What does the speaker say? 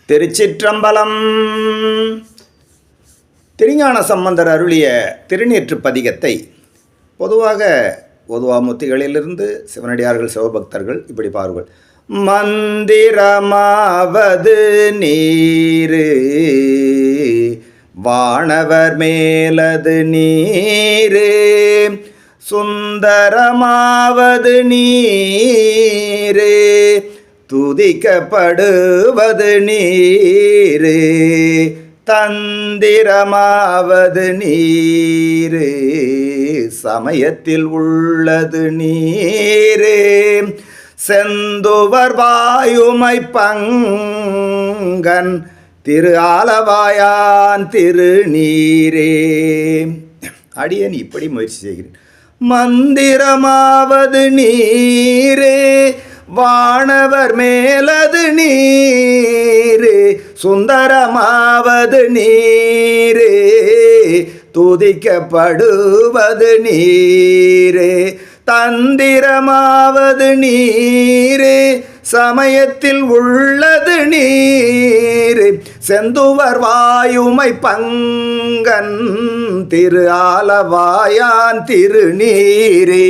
திருச்சிற்றம்பலம். திருஞான சம்பந்தர் அருளிய திருநீற்று பதிகத்தை பொதுவாக ஓதுவாமுத்திகளிலிருந்து சிவனடியார்கள் சிவபக்தர்கள் இப்படி பாருங்கள். மந்திரமாவது நீரு வானவர் மேலது நீரு, சுந்தரமாவது நீரு துதிக்கப்படுவது நீரு, தந்திரமாவது நீரு சமயத்தில் உள்ளது நீரு, செந்துவர் வாயுமை பங்கன் திரு ஆலவாயான் திருநீரே. அடியேன் இப்படி முயற்சி செய்கிறேன். மந்திரமாவது நீரே வானவர் மேலது நீரே, சுந்தரமாவது நீரே துதிக்கப்படுவது நீரே, தந்திரமாவது நீரே சமயத்தில் உள்ளது நீரே, செந்துவர் வாயுமை பங்கன் திரு ஆலவாயான் திருநீரே.